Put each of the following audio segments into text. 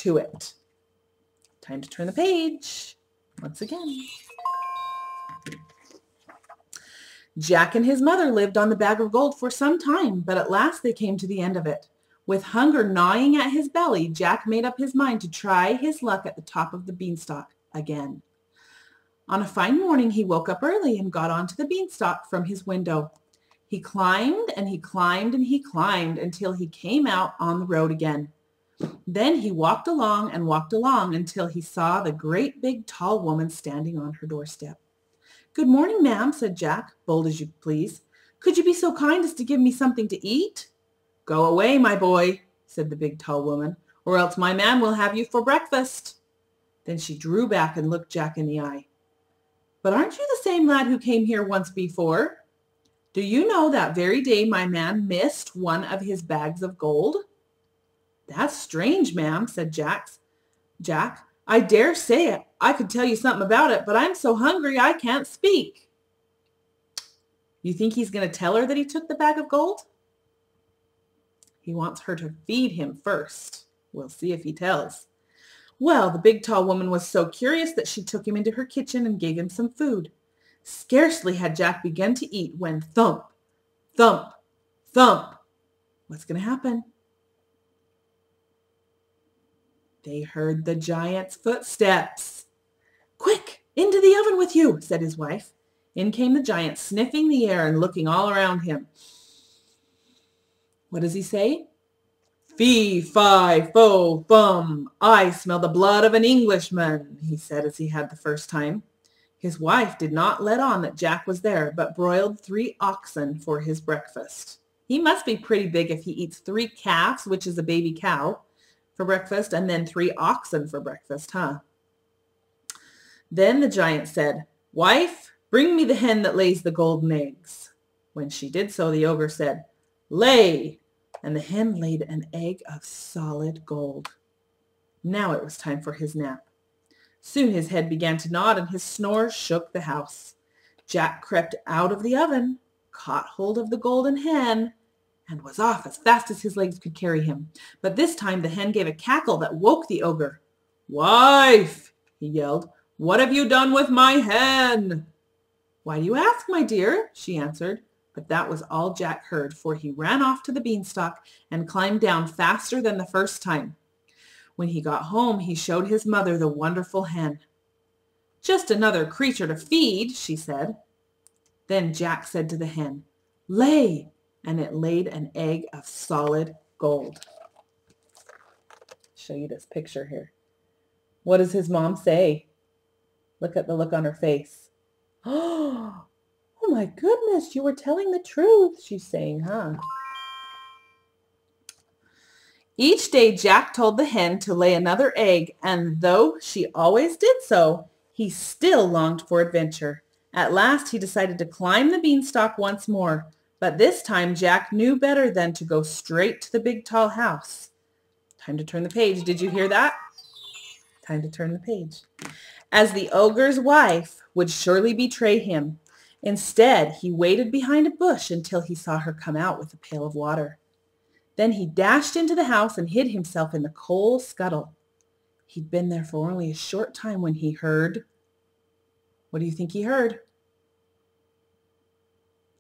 to it. Time to turn the page once again. Jack and his mother lived on the bag of gold for some time, but at last they came to the end of it. With hunger gnawing at his belly, Jack made up his mind to try his luck at the top of the beanstalk again. On a fine morning, he woke up early and got onto the beanstalk from his window. He climbed and he climbed and he climbed until he came out on the road again. Then he walked along until he saw the great big tall woman standing on her doorstep. "Good morning, ma'am," said Jack, bold as you please. "Could you be so kind as to give me something to eat?" "Go away, my boy," said the big tall woman, "or else my man will have you for breakfast." Then she drew back and looked Jack in the eye. "But aren't you the same lad who came here once before? Do you know that very day my man missed one of his bags of gold?" "That's strange, ma'am," said Jack. "I dare say I could tell you something about it, but I'm so hungry I can't speak." You think he's going to tell her that he took the bag of gold? He wants her to feed him first. We'll see if he tells. Well, the big tall woman was so curious that she took him into her kitchen and gave him some food. Scarcely had Jack begun to eat when thump, thump, thump. What's going to happen? They heard the giant's footsteps. "Quick, into the oven with you," said his wife. In came the giant, sniffing the air and looking all around him. What does he say? "Fee, fi, fo, fum, I smell the blood of an Englishman," he said as he had the first time. His wife did not let on that Jack was there, but broiled 3 oxen for his breakfast. He must be pretty big if he eats 3 calves, which is a baby cow, for breakfast, and then 3 oxen for breakfast, huh? Then the giant said, "Wife, bring me the hen that lays the golden eggs." When she did so, the ogre said, "Lay," and the hen laid an egg of solid gold. Now it was time for his nap. Soon his head began to nod and his snores shook the house. Jack crept out of the oven, caught hold of the golden hen, and was off as fast as his legs could carry him. But this time the hen gave a cackle that woke the ogre. "Wife," he yelled, "what have you done with my hen?" "Why do you ask, my dear?" she answered. But that was all Jack heard, for he ran off to the beanstalk and climbed down faster than the first time. When he got home, he showed his mother the wonderful hen. "Just another creature to feed," she said. Then Jack said to the hen, "Lay," and it laid an egg of solid gold. Show you this picture here. What does his mom say? Look at the look on her face. "Oh my goodness, you were telling the truth," she's saying, huh? Each day Jack told the hen to lay another egg, and though she always did so, he still longed for adventure. At last he decided to climb the beanstalk once more, but this time Jack knew better than to go straight to the big tall house. Time to turn the page. Did you hear that? Time to turn the page. As the ogre's wife would surely betray him, instead he waited behind a bush until he saw her come out with a pail of water. Then he dashed into the house and hid himself in the coal scuttle. He'd been there for only a short time when he heard... What do you think he heard?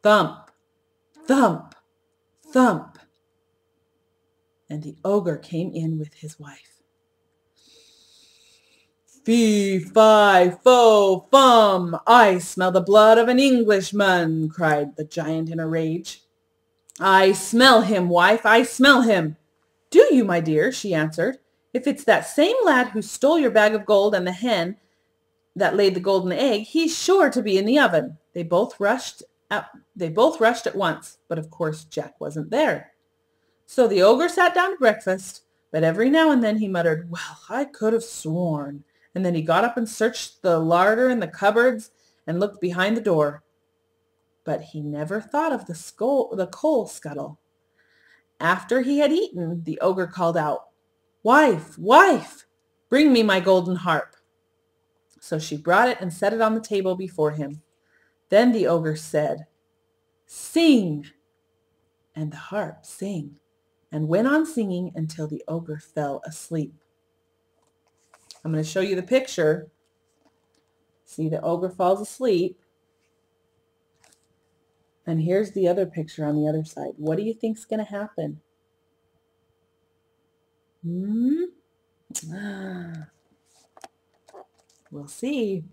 Thump, thump, thump. And the ogre came in with his wife. "Fee, fi, fo, fum, I smell the blood of an Englishman," cried the giant in a rage. "I smell him, wife, I smell him." "Do you, my dear?" she answered. "If it's that same lad who stole your bag of gold and the hen that laid the golden egg, he's sure to be in the oven." They both rushed at once, but of course Jack wasn't there. So the ogre sat down to breakfast, but every now and then he muttered, "Well, I could have sworn," and then he got up and searched the larder and the cupboards and looked behind the door. But he never thought of the coal scuttle. After he had eaten, the ogre called out, "Wife, wife, bring me my golden harp." So she brought it and set it on the table before him. Then the ogre said, "Sing," and the harp sang, and went on singing until the ogre fell asleep. I'm going to show you the picture. See, the ogre falls asleep. And here's the other picture on the other side. What do you think's going to happen? We'll see.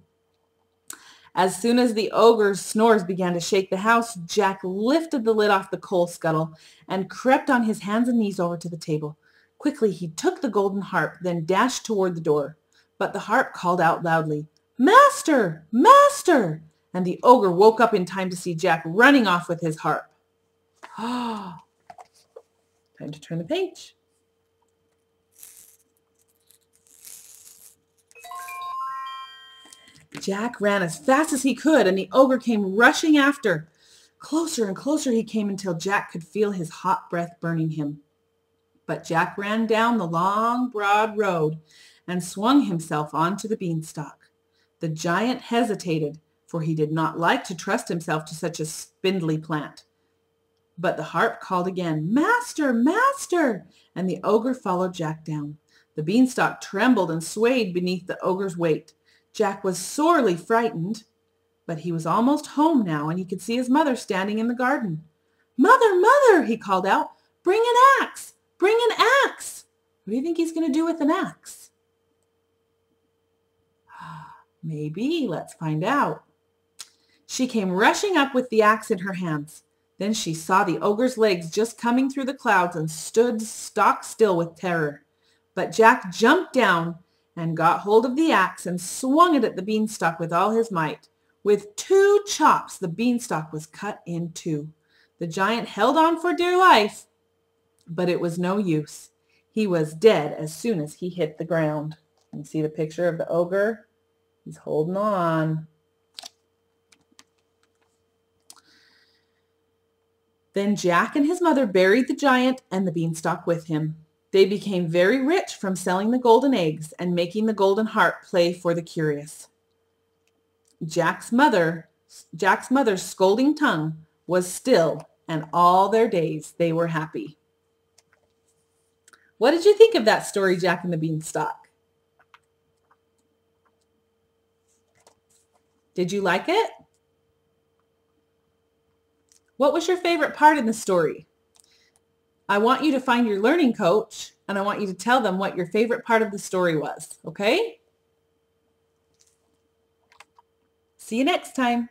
As soon as the ogre's snores began to shake the house, Jack lifted the lid off the coal scuttle and crept on his hands and knees over to the table. Quickly he took the golden harp, then dashed toward the door. But the harp called out loudly, "Master! Master!" And the ogre woke up in time to see Jack running off with his harp. Time to turn the page. Jack ran as fast as he could, and the ogre came rushing after. Closer and closer he came until Jack could feel his hot breath burning him. But Jack ran down the long, broad road and swung himself onto the beanstalk. The giant hesitated, for he did not like to trust himself to such a spindly plant. But the harp called again, "Master! Master!" and the ogre followed Jack down. The beanstalk trembled and swayed beneath the ogre's weight. Jack was sorely frightened, but he was almost home now, and he could see his mother standing in the garden. "Mother, mother!" he called out. "Bring an axe! Bring an axe!" What do you think he's going to do with an axe? Maybe. Let's find out. She came rushing up with the axe in her hands. Then she saw the ogre's legs just coming through the clouds and stood stock still with terror. But Jack jumped down and got hold of the axe and swung it at the beanstalk with all his might. With 2 chops, the beanstalk was cut in 2. The giant held on for dear life, but it was no use. He was dead as soon as he hit the ground. You see the picture of the ogre? He's holding on. Then Jack and his mother buried the giant and the beanstalk with him. They became very rich from selling the golden eggs and making the golden harp play for the curious. Jack's mother's scolding tongue was still, and all their days they were happy. What did you think of that story, Jack and the Beanstalk? Did you like it? What was your favorite part in the story? I want you to find your learning coach, and I want you to tell them what your favorite part of the story was, okay? See you next time.